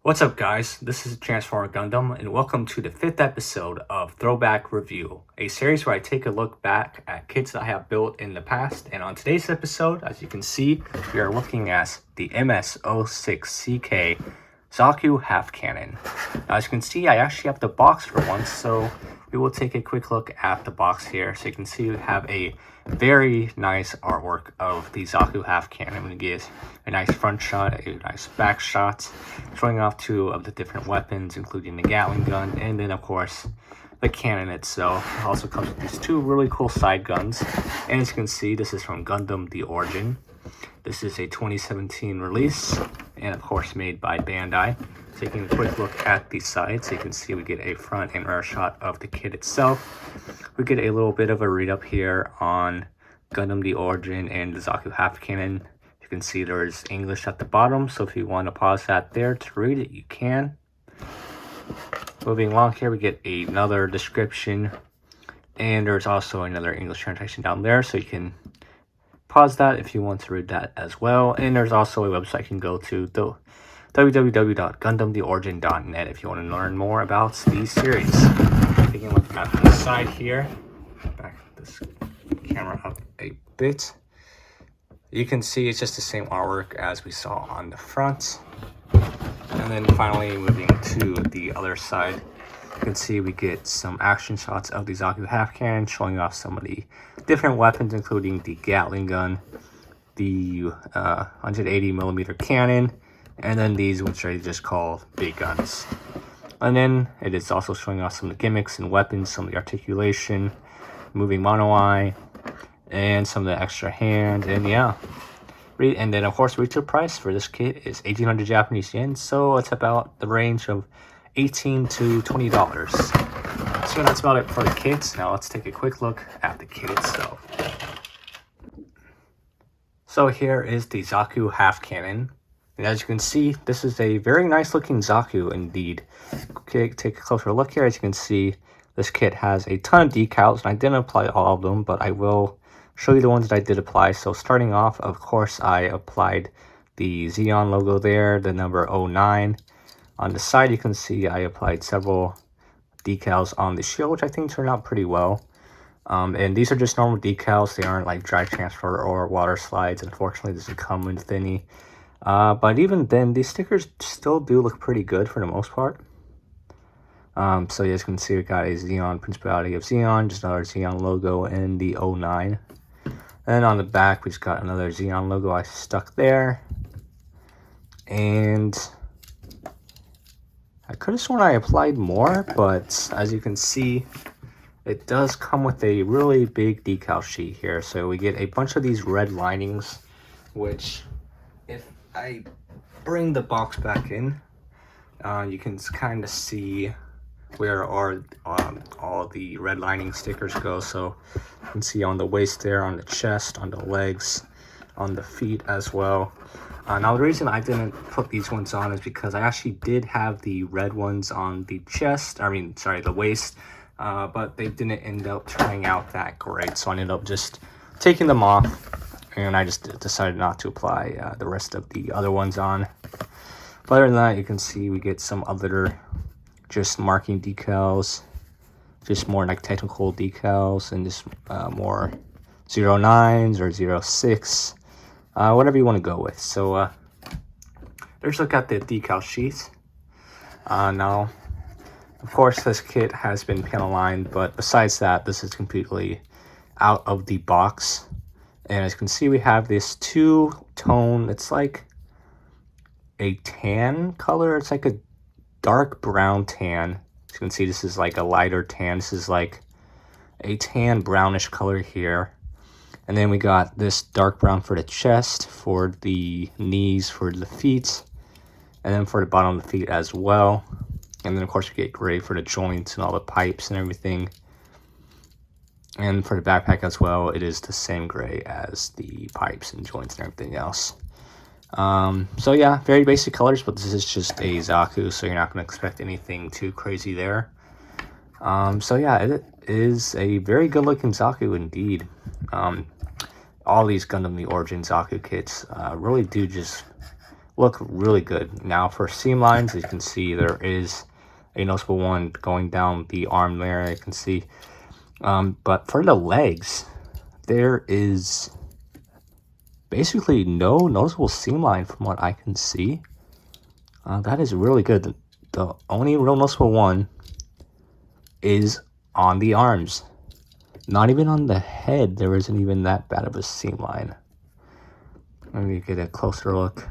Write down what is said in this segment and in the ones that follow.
What's up, guys? This is Transformer Gundam, and welcome to the 5th episode of Throwback Review, a series where I take a look back at kits that I have built in the past. And on today's episode, as you can see, we are looking at the MS-06CK Zaku Half Cannon. Now, as you can see, I actually have the box for once, so we will take a quick look at the box here. So you can see we have a very nice artwork of the Zaku Half Cannon. We get a nice front shot, a nice back shot, showing off two of the different weapons, including the Gatling gun, and then of course the cannon itself. It also comes with these two really cool side guns. And as you can see, this is from Gundam The Origin. This is a 2017 release, and of course made by Bandai. Taking a quick look at the sides, you can see we get a front and rear shot of the kit itself. We get a little bit of a read up here on Gundam The Origin and the Zaku Half Cannon. You can see there's English at the bottom, so if you want to pause that there to read it, you can. Moving along here, we get another description, and there's also another English translation down there, so you can pause that if you want to read that as well. And there's also a website you can go to, www.gundamtheorigin.net, if you want to learn more about these series. Taking a look at the side here, back this camera up a bit, you can see it's just the same artwork as we saw on the front. And then finally moving to the other side, you can see we get some action shots of the Zaku Half Cannon, showing off some of the different weapons, including the Gatling gun, the 180mm cannon, and then these, which I just call big guns. And then it is also showing off some of the gimmicks and weapons, some of the articulation, moving mono eye, and some of the extra hand. And yeah, and then of course retail price for this kit is 1,800 Japanese yen, so it's about the range of $18 to $20. So that's about it for the kit. Now let's take a quick look at the kit itself. So here is the Zaku Half Cannon. And as you can see, this is a very nice looking Zaku indeed. Okay, take a closer look here. As you can see, this kit has a ton of decals, and I didn't apply all of them, but I will show you the ones that I did apply. So starting off, of course, I applied the Xeon logo there, the number 09. On the side, you can see I applied several decals on the shield, which I think turned out pretty well. And these are just normal decals. They aren't like dry transfer or water slides. Unfortunately, this doesn't come with any. But even then, these stickers still do look pretty good for the most part. So as you can see, we got a Xeon Principality of Xeon, just another Xeon logo, and the 09. And on the back, we just got another Xeon logo I stuck there. And I could have sworn I applied more, but as you can see, it does come with a really big decal sheet here. So we get a bunch of these red linings, which if I bring the box back in, you can kind of see where all the red lining stickers go. So you can see on the waist there, on the chest, on the legs, on the feet as well. Now the reason I didn't put these ones on is because I actually did have the red ones on the chest, the waist, but they didn't end up turning out that great. So I ended up just taking them off, and I just decided not to apply the rest of the other ones on. But other than that, you can see we get some other just marking decals, just more like technical decals, and just more 09s or 06, whatever you want to go with. So let's look at the decal sheet. Now, of course, this kit has been panel lined, but besides that, this is completely out of the box. And as you can see, we have this two-tone, it's like a tan color. It's like a dark brown tan. As you can see, this is like a lighter tan. This is like a tan brownish color here. And then we got this dark brown for the chest, for the knees, for the feet, and then for the bottom of the feet as well. And then of course we get gray for the joints and all the pipes and everything. And for the backpack as well, it is the same gray as the pipes and joints and everything else. So yeah, very basic colors, but this is just a Zaku, so you're not going to expect anything too crazy there. So yeah, it is a very good looking Zaku indeed. All these Gundam The Origin Zaku kits really do just look really good. Now for seam lines, as you can see, there is a noticeable one going down the arm there, you can see. But for the legs, there is basically no noticeable seam line from what I can see. That is really good. The only real noticeable one is on the arms. Not even on the head, there isn't even that bad of a seam line. Let me get a closer look.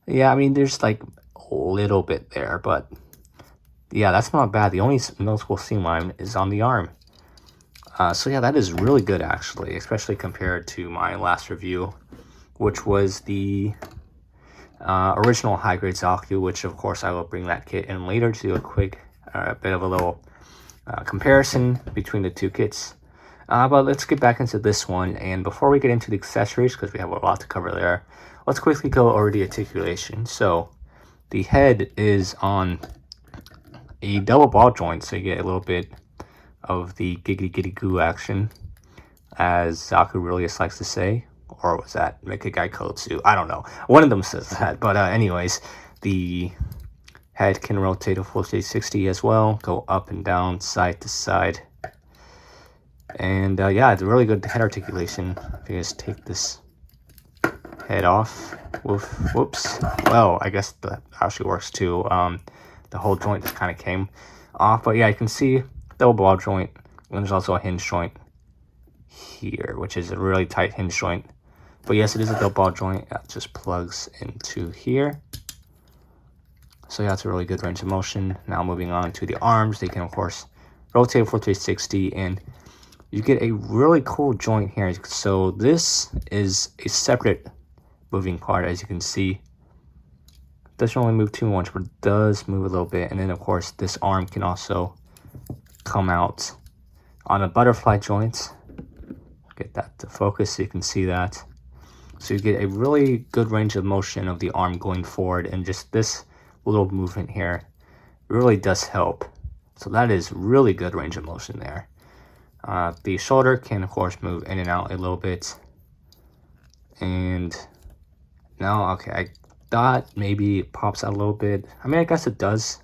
Yeah, I mean, there's like a little bit there, but yeah, that's not bad. The only noticeable seam line is on the arm. So yeah, that is really good actually, especially compared to my last review, which was the original high-grade Zaku, which of course I will bring that kit in later to do a quick bit of a little comparison between the two kits. But let's get back into this one, and before we get into the accessories, because we have a lot to cover there, let's quickly go over the articulation. So the head is on a double ball joint, so you get a little bit of the giggity giddy goo action, as Zaku really likes to say. Or was that Mecha Guy Kotsu? I don't know. One of them says that. But anyways, the head can rotate a full 360 as well, go up and down, side to side. And yeah, it's really good head articulation. If you guys take this head off, whoops. Well, I guess that actually works too. The whole joint just kind of came off. But yeah, you can see double ball joint. And there's also a hinge joint here, which is a really tight hinge joint. But yes, it is a double ball joint. It just plugs into here. So yeah, it's a really good range of motion. Now moving on to the arms, they can of course rotate for 360, and you get a really cool joint here. So this is a separate moving part, as you can see. It doesn't really move too much, but it does move a little bit. And then of course this arm can also come out on a butterfly joint. Get that to focus so you can see that. So you get a really good range of motion of the arm going forward, and just this little movement here really does help. So that is really good range of motion there. The shoulder can of course move in and out a little bit. And now, okay, I thought maybe it pops out a little bit. I mean, I guess it does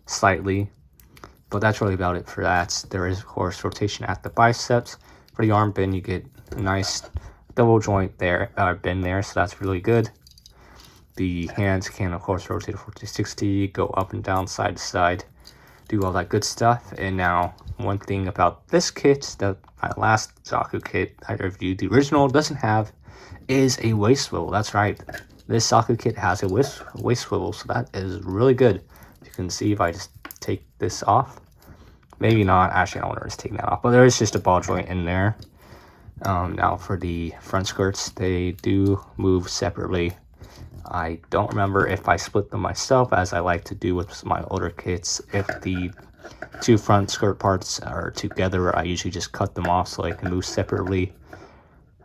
slightly, but that's really about it for that. There is of course rotation at the biceps. For the arm bend, you get a nice double joint there, bend there, so that's really good. The hands can of course rotate 360, go up and down, side to side, do all that good stuff. And now one thing about this kit that my last Zaku kit I reviewed, the original, doesn't have is a waist swivel. That's right, this Zaku kit has a waist swivel, so that is really good. You can see if I just take this off, maybe not, actually I don't want to just take that off, but there is just a ball joint in there. Now for the front skirts, they do move separately. I don't remember if I split them myself, as I like to do with my older kits. If the two front skirt parts are together, I usually just cut them off so they can move separately.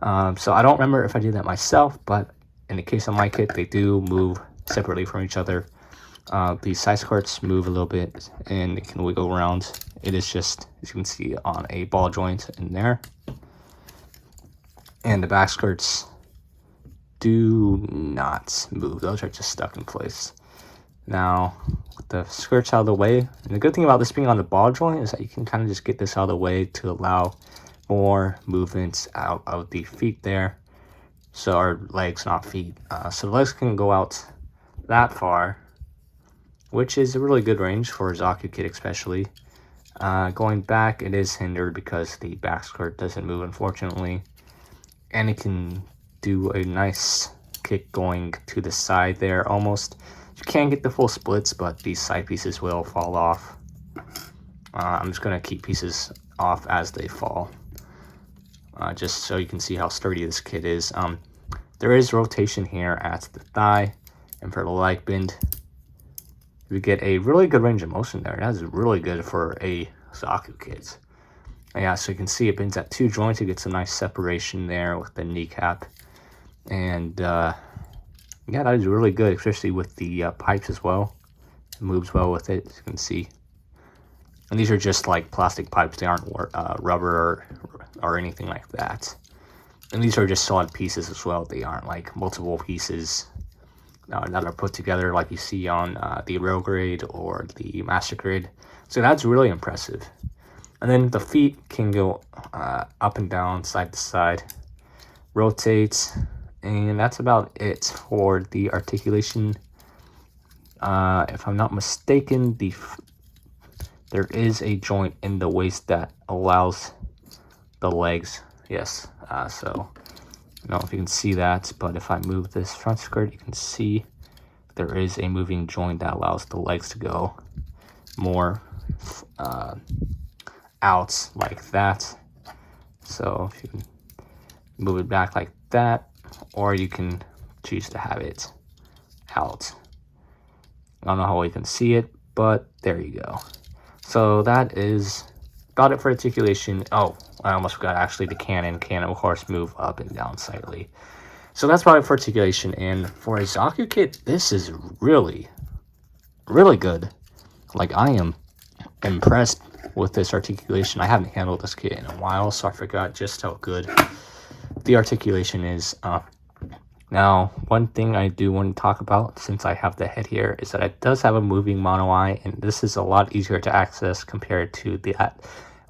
So I don't remember if I did that myself, but in the case of my kit, they do move separately from each other. The side skirts move a little bit and it can wiggle around. It is just, as you can see, on a ball joint in there. And the back skirts do not move. Those are just stuck in place. Now, with the skirts out of the way, and the good thing about this being on the ball joint is that you can kind of just get this out of the way to allow more movements out of the feet there. So, our legs, not feet. So the legs can go out that far, which is a really good range for a Zaku kit especially. Going back, it is hindered because the back skirt doesn't move, unfortunately. And it can do a nice kick going to the side there almost. You can get the full splits, but these side pieces will fall off. I'm just going to keep pieces off as they fall, just so you can see how sturdy this kit is. There is rotation here at the thigh, and for the leg bend, we get a really good range of motion there. That is really good for a Zaku kit. Yeah, so you can see it bends at two joints. You get some nice separation there with the kneecap. And yeah, that is really good, especially with the pipes as well. It moves well with it, as you can see. And these are just like plastic pipes. They aren't rubber or anything like that. And these are just solid pieces as well. They aren't like multiple pieces that are put together like you see on the Rail Grade or the Master Grade. So that's really impressive. And then the feet can go up and down, side to side, rotate, and that's about it for the articulation. If I'm not mistaken, there is a joint in the waist that allows the legs. Yes, so I don't know if you can see that, but if I move this front skirt, you can see there is a moving joint that allows the legs to go more out like that. So if you can move it back like that, or you can choose to have it out. I don't know how well you can see it, but there you go. So that is about it for articulation. Oh, I almost forgot, actually the cannon can of course move up and down slightly. So that's about it for articulation. And for a Zaku kit, this is really, really good. Like, I am impressed with this articulation. I haven't handled this kit in a while, so I forgot just how good the articulation is. Now, one thing I do want to talk about, since I have the head here, is that it does have a moving mono eye, and this is a lot easier to access compared to the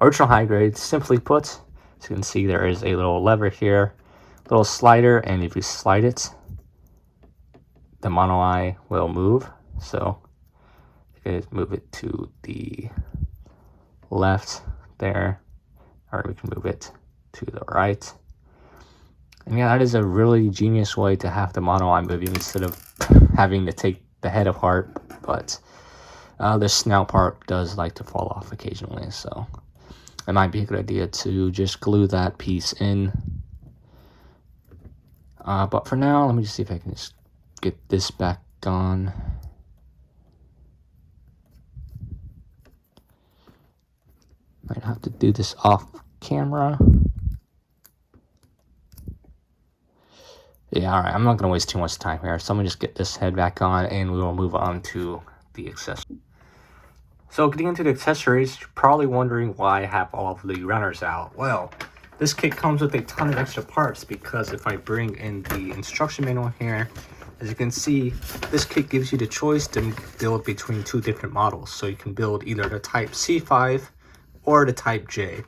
original high grade. Simply put, as you can see, there is a little lever here, little slider, and if you slide it, the mono eye will move. So you guys move it to the left there, or we can move it to the right. And yeah, that is a really genius way to have the mono eye moving instead of having to take the head apart. But the snout part does like to fall off occasionally, so it might be a good idea to just glue that piece in. But for now, let me just see if I can just get this back on. Might have to do this off camera. Yeah, alright, I'm not going to waste too much time here. So I'm going to just get this head back on and we will move on to the accessories. So getting into the accessories, you're probably wondering why I have all of the runners out. Well, this kit comes with a ton of extra parts because if I bring in the instruction manual here, as you can see, this kit gives you the choice to build between two different models. So you can build either the Type C5 or the Type J.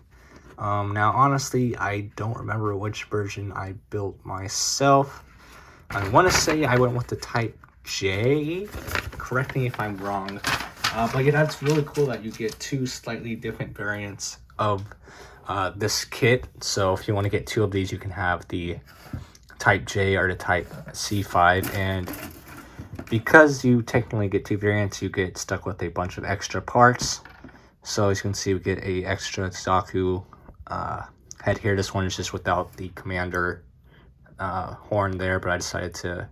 Now, honestly, I don't remember which version I built myself. I want to say I went with the Type J. Correct me if I'm wrong. But yeah, that's really cool that you get two slightly different variants of this kit. So if you want to get two of these, you can have the Type J or the Type C5. And because you technically get two variants, you get stuck with a bunch of extra parts. So as you can see, we get a extra Zaku head here. This one is just without the commander horn there, but I decided to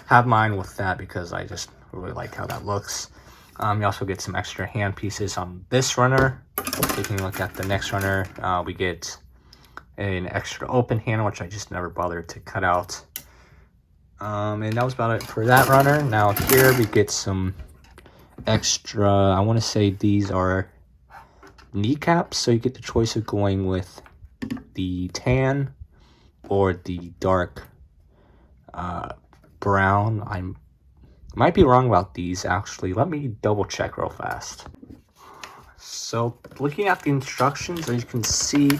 have mine with that because I just really like how that looks. You also get some extra hand pieces on this runner. Taking a look at the next runner, we get an extra open hand, which I just never bothered to cut out. And that was about it for that runner. Now here we get some extra, I want to say these are kneecaps, so you get the choice of going with the tan or the dark brown. I might be wrong about these, actually. Let me double check real fast. So looking at the instructions, as you can see,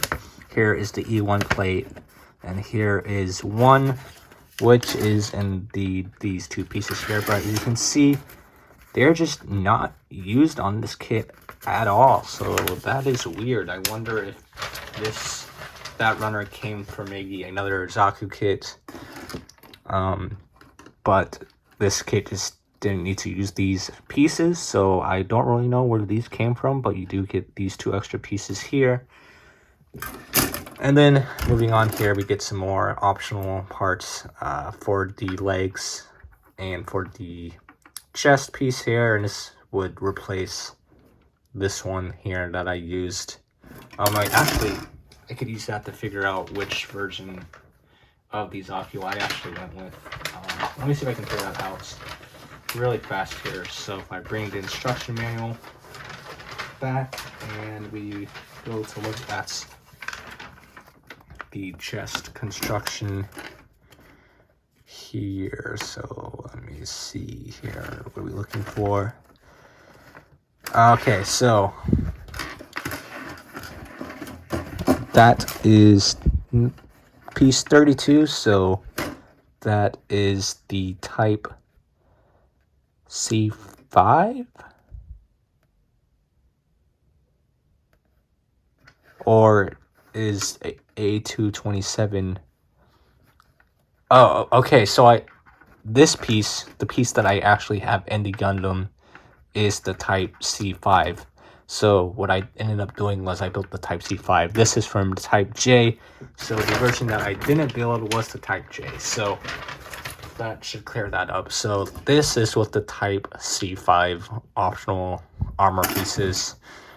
here is the E1 plate, and here is one, which is in these two pieces here. But as you can see, they're just not used on this kit at all, so that is weird. I wonder if that runner came from maybe another Zaku kit, but this kit just didn't need to use these pieces, so I don't really know where these came from, but you do get these two extra pieces here. And then moving on here, we get some more optional parts for the legs and for the chest piece here, and this would replace this one here that I used. I could use that to figure out which version of these Zaku I actually went with. Let me see if I can figure that out really fast here. So if I bring the instruction manual back and we go to look at the chest construction here. So let me me see here. What are we looking for? Okay, so that is piece 32. So that is the type C5, or is A227? Oh, okay. So this piece, the piece that I actually have in the Gundam, is the type C5. So what I ended up doing was I built the type C5. This is from the type J. So the version that I didn't build was the type J. So that should clear that up. So this is what the type C5 optional armor piece is.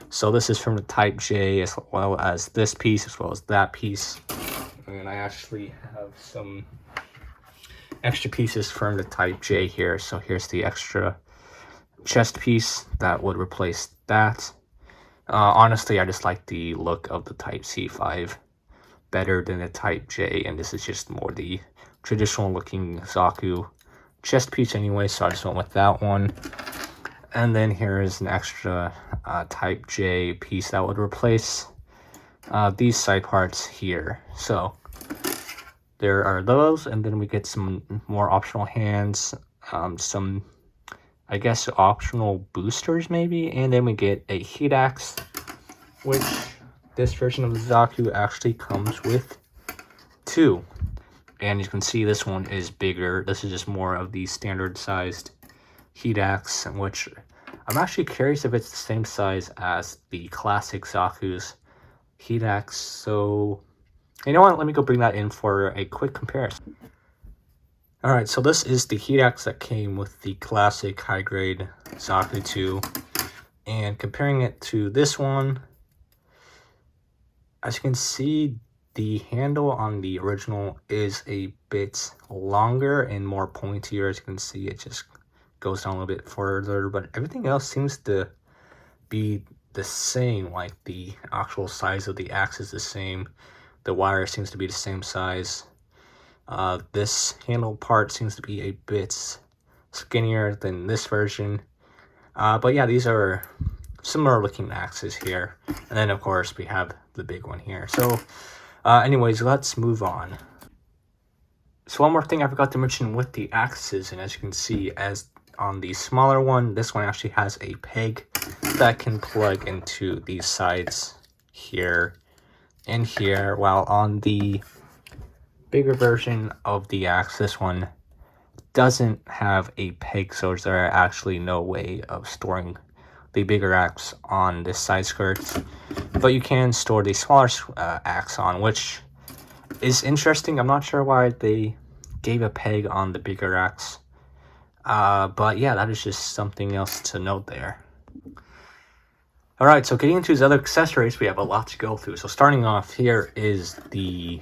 So this is from the type J, as well as this piece, as well as that piece. And I actually have some extra pieces from the type J here. So here's the extra chest piece that would replace that. Honestly, I just like the look of the type C5 better than the type J, and this is just more the traditional looking Zaku chest piece anyway, so I just went with that one. And then here is an extra type J piece that would replace these side parts here. So there are those, and then we get some more optional hands, some, I guess, optional boosters maybe, and then we get a heat axe, which this version of the Zaku actually comes with 2. And you can see this one is bigger. This is just more of the standard sized heat axe, which I'm actually curious if it's the same size as the classic Zaku's heat axe. So you know what, let me go bring that in for a quick comparison. Alright, so this is the heat axe that came with the classic high grade Zaku 2, and comparing it to this one, as you can see, the handle on the original is a bit longer and more pointier. As you can see, it just goes down a little bit further, but everything else seems to be the same. Like the actual size of the axe is the same. The wire seems to be the same size. This handle part seems to be a bit skinnier than this version. But yeah, these are similar looking axes here. And then of course we have the big one here. So anyways, let's move on. So one more thing I forgot to mention with the axes, and as you can see, as on the smaller one, this one actually has a peg that can plug into these sides here and here, while on the bigger version of the axe, this one doesn't have a peg, so there are actually no way of storing the bigger axe on this side skirt, but you can store the smaller axe on, which is interesting. I'm not sure why they gave a peg on the bigger axe, but yeah, that is just something else to note there. Alright, so getting into his other accessories, we have a lot to go through. So starting off, here is the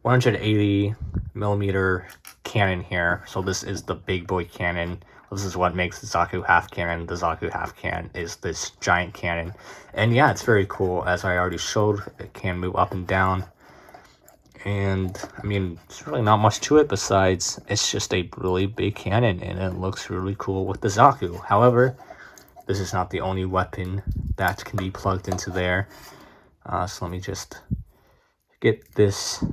180mm cannon here. So this is the big boy cannon. This is what makes the Zaku half cannon. The Zaku half cannon is this giant cannon. And yeah, it's very cool. As I already showed, it can move up and down. And I mean, there's really not much to it besides it's just a really big cannon, and it looks really cool with the Zaku. However, this is not the only weapon that can be plugged into there. So let me just get this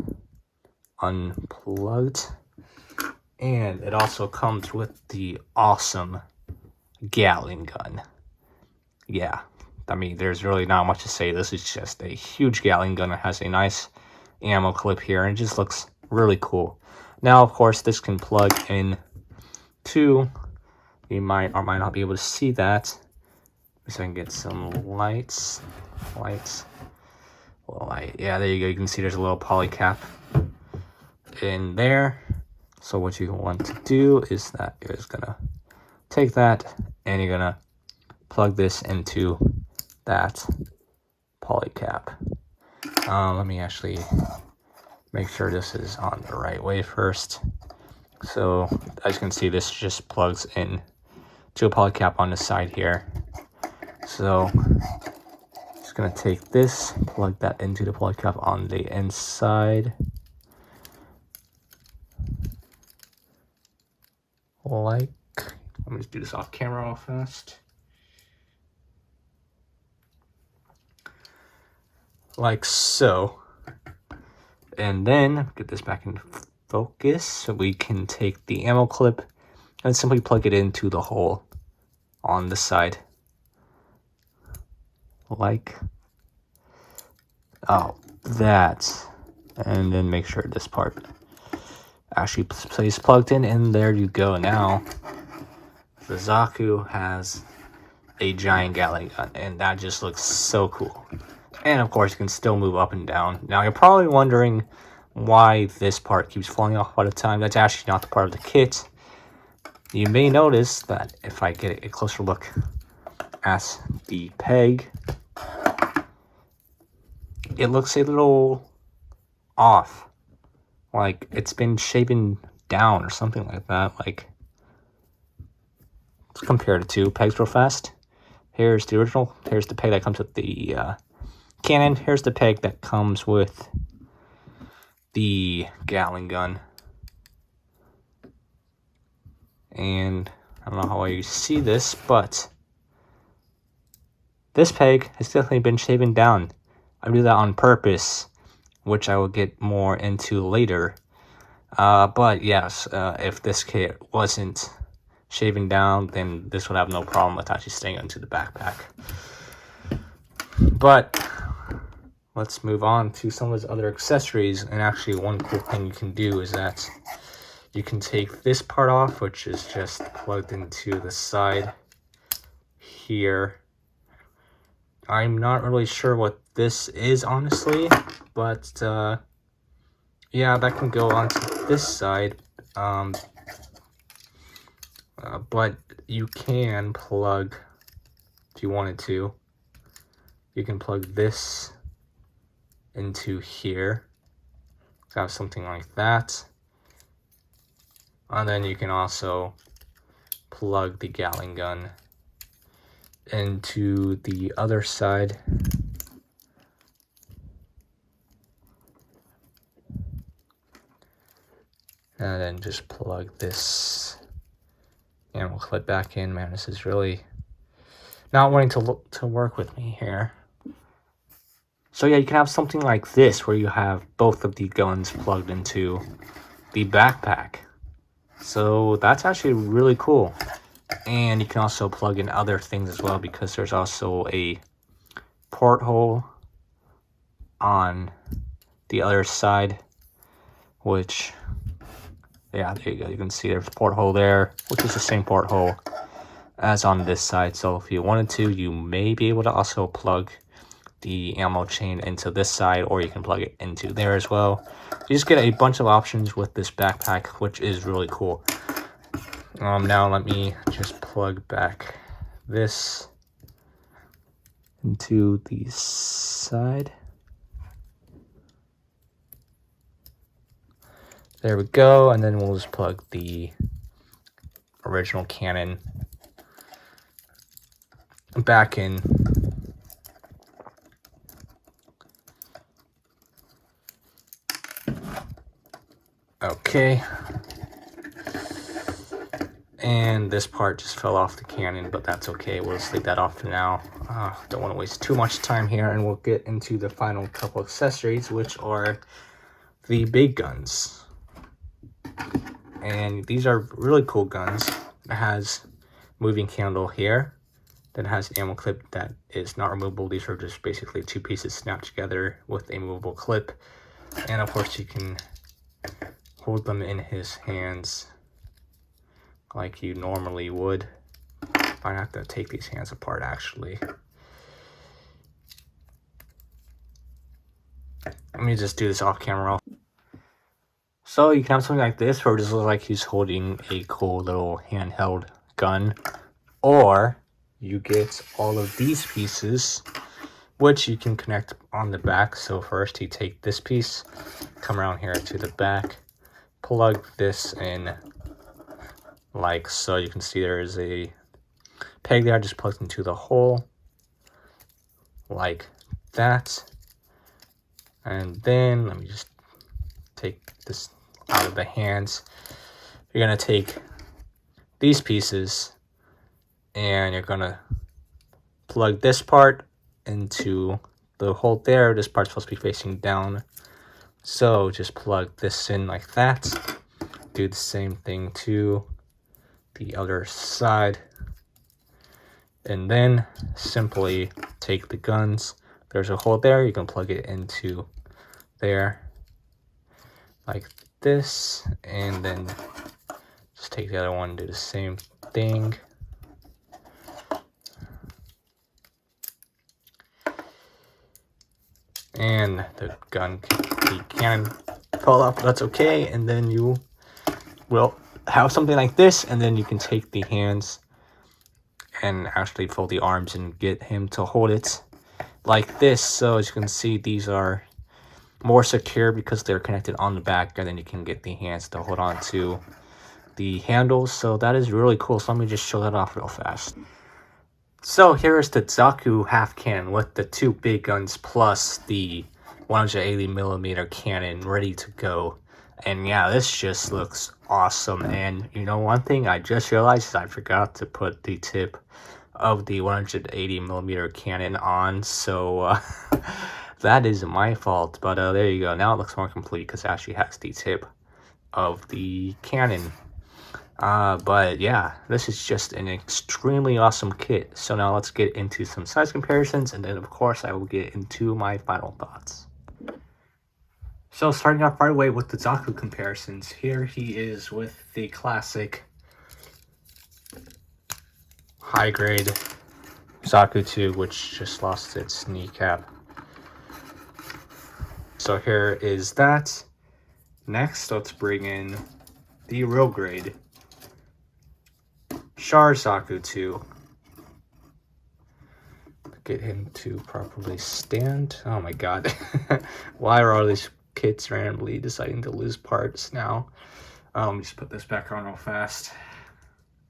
unplugged. And it also comes with the awesome Gatling gun. Yeah, I mean, there's really not much to say. This is just a huge Gatling gun. It has a nice ammo clip here, and it just looks really cool. Now, of course, this can plug in to, you might or might not be able to see that. So I can get some lights. Light. Yeah, there you go. You can see there's a little poly cap in there. So what you want to do is that you're just gonna take that and you're gonna plug this into that poly cap. Let me actually make sure this is on the right way first. So as you can see, this just plugs in to a poly cap on the side here. So just gonna take this, plug that into the poly cap on the inside. Like Let me just do this off camera real fast. Like so. And then get this back in focus so we can take the ammo clip and simply plug it into the hole on the side. Like that. And then make sure this part actually stays plugged in, and there you go. Now the Zaku has a giant Gatling gun, and that just looks so cool. And of course you can still move up and down. Now you're probably wondering why this part keeps falling off all the time. That's actually not the part of the kit. You may notice that if I get a closer look at the peg, it looks a little off, like it's been shaven down or something like that. Like, let's compare the two pegs real fast. Here's the original, here's the peg that comes with the cannon, here's the peg that comes with the Gatling gun. And I don't know how you see this, but this peg has definitely been shaven down. I do that on purpose, which I will get more into later. But yes, if this kit wasn't shaven down, then this would have no problem with actually staying into the backpack. But let's move on to some of his other accessories. And actually one cool thing you can do is that you can take this part off, which is just plugged into the side here. I'm not really sure what this is, honestly, but yeah, that can go onto this side. But you can plug, if you wanted to, you can plug this into here. So have something like that. And then you can also plug the Gatling gun into the other side. And then just plug this ammo clip back in. Man, this is really not wanting to work with me here. So yeah, you can have something like this where you have both of the guns plugged into the backpack. So that's actually really cool. And you can also plug in other things as well, because there's also a porthole on the other side, which, yeah, there you go. You can see there's a porthole there, which is the same porthole as on this side. So if you wanted to, you may be able to also plug the ammo chain into this side, or you can plug it into there as well. You just get a bunch of options with this backpack, which is really cool. Now let me just plug back this into the side. There we go, and then we'll just plug the original cannon back in. Okay. And this part just fell off the cannon, but that's okay. We'll just leave that off for now. Don't want to waste too much time here, and we'll get into the final couple accessories, which are the big guns. And these are really cool guns. It has moving handle here. Then it has an ammo clip that is not removable. These are just basically two pieces snapped together with a movable clip. And of course you can hold them in his hands like you normally would. I have to take these hands apart actually. Let me just do this off camera. So you can have something like this where it just looks like he's holding a cool little handheld gun. Or you get all of these pieces, which you can connect on the back. So first you take this piece, come around here to the back, plug this in like so. You can see there is a peg there just plugged into the hole like that. And then let me just take this out of the hands. You're gonna take these pieces and you're gonna plug this part into the hole there. This part's supposed to be facing down, so just plug this in like that. Do the same thing to the other side, and then simply take the guns. There's a hole there, you can plug it into there like this, and then just take the other one and do the same thing. And the cannon fell off, that's okay. And then you will have something like this, and then you can take the hands and actually fold the arms and get him to hold it like this. So as you can see, these are more secure because they're connected on the back, and then you can get the hands to hold on to the handles. So that is really cool. So let me just show that off real fast. So here is the Zaku half cannon with the two big guns plus the 180mm cannon ready to go. And yeah, this just looks awesome. And you know, one thing I just realized is I forgot to put the tip of the 180mm cannon on, so that is my fault. But there you go. Now it looks more complete because it actually has the tip of the cannon. But yeah, this is just an extremely awesome kit. So now let's get into some size comparisons, and then of course I will get into my final thoughts. So starting off right away with the Zaku comparisons, here he is with the classic high grade Zaku 2, which just lost its kneecap. So here is that. Next, let's bring in the real grade Char Zaku 2. Get him to properly stand. Oh my god. Why are all these kits randomly deciding to lose parts now? Let me just put this back on real fast.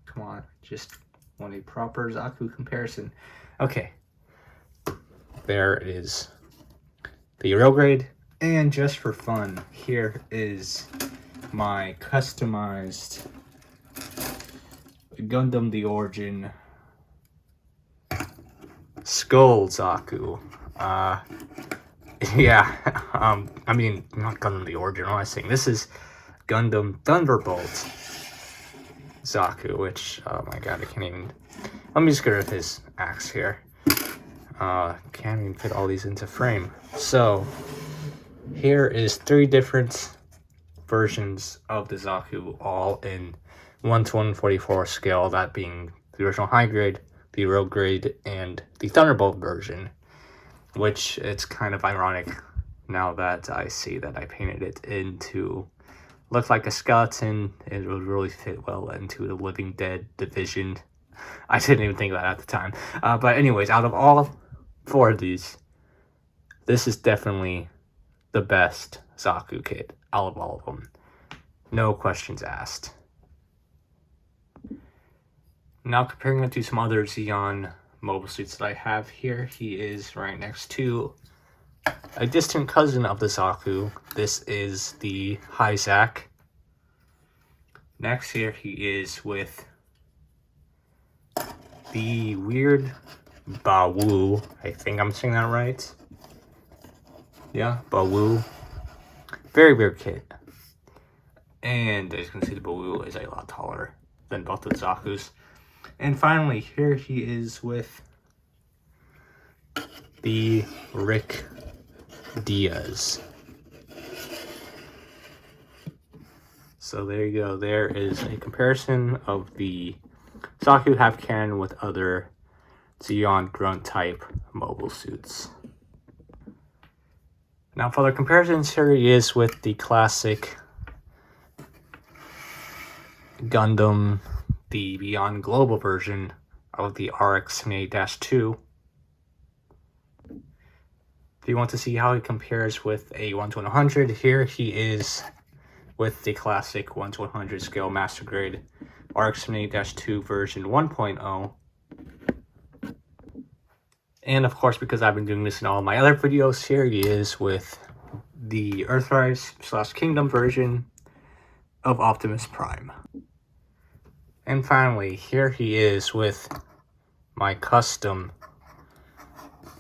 Come on, just want a proper Zaku comparison. Okay, there it is, the real grade. And just for fun, here is my customized Gundam The Origin Skull Zaku. Yeah, I mean, not Gundam The Origin, what am I saying? This is Gundam Thunderbolt Zaku, which, oh my god, I can't even, let me just get rid of his axe here. Can't even fit all these into frame. So, here is 3 different versions of the Zaku, all in 1:144 scale, that being the original high grade, the real grade, and the Thunderbolt version, which it's kind of ironic now that I see that I painted it into look like a skeleton. It would really fit well into the Living Dead division. I didn't even think of that at the time. But anyways, out of all 4 of these, this is definitely the best Zaku kit out of all of them. No questions asked. Now comparing it to some other Zeon mobile suits that I have here, he is right next to a distant cousin of the Zaku. This is the Zaku. Next here he is with the weird Bawu. I think I'm saying that right. Yeah, Bawu. Very weird kit. And as you can see, the Bawu is a lot taller than both of the Zakus. And finally, here he is with the Rick Diaz. So there you go. There is a comparison of the Zaku half cannon with other Zeon grunt type mobile suits. Now for the comparisons, here he is with the classic Gundam, the Beyond Global version of the RX-78-2. If you want to see how he compares with a 1:100, here he is with the classic 1:100 scale master grade RX-78-2 version 1.0. And of course, because I've been doing this in all my other videos, here he is with the Earthrise/Kingdom version of Optimus Prime. And finally, here he is with my custom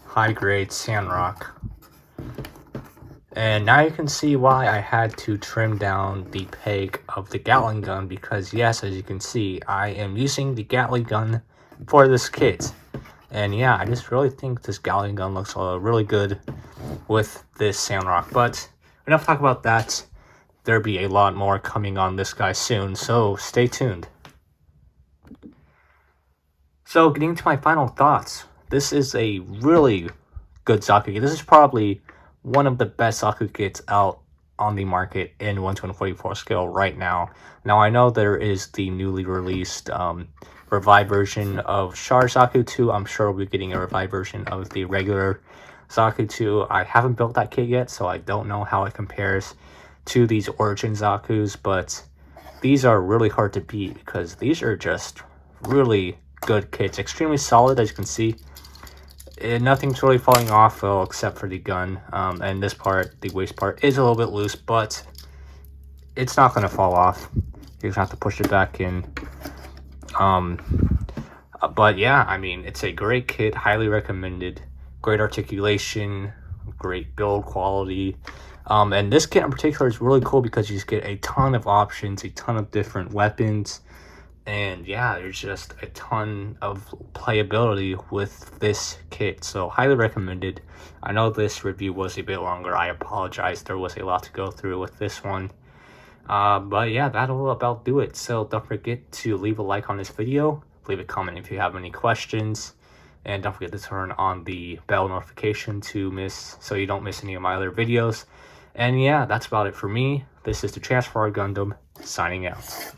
high-grade sandrock. And now you can see why I had to trim down the peg of the Gatling gun, because yes, as you can see, I am using the Gatling gun for this kit. And yeah, I just really think this Gatling gun looks really good with this sandrock. But enough talk about that. There'll be a lot more coming on this guy soon, so stay tuned. So getting to my final thoughts, this is a really good Zaku kit. This is probably one of the best Zaku kits out on the market in 1/244 scale right now. Now I know there is the newly released revived version of Char Zaku 2. I'm sure we'll be getting a revived version of the regular Zaku 2. I haven't built that kit yet, so I don't know how it compares to these Origin Zakus, but these are really hard to beat because these are just really good kits. Extremely solid, as you can see. Nothing's really falling off except for the gun, and this part, the waist part, is a little bit loose, but it's not going to fall off. You're going to have to push it back in. But yeah, I mean, it's a great kit, highly recommended. Great articulation, great build quality. And this kit in particular is really cool because you just get a ton of options, a ton of different weapons. And yeah, there's just a ton of playability with this kit, so highly recommended. I know this review was a bit longer. I apologize. There was a lot to go through with this one. But yeah, that'll about do it. So don't forget to leave a like on this video. Leave a comment if you have any questions. And don't forget to turn on the bell notification so you don't miss any of my other videos. And yeah, that's about it for me. This is the Transformer Gundam, signing out.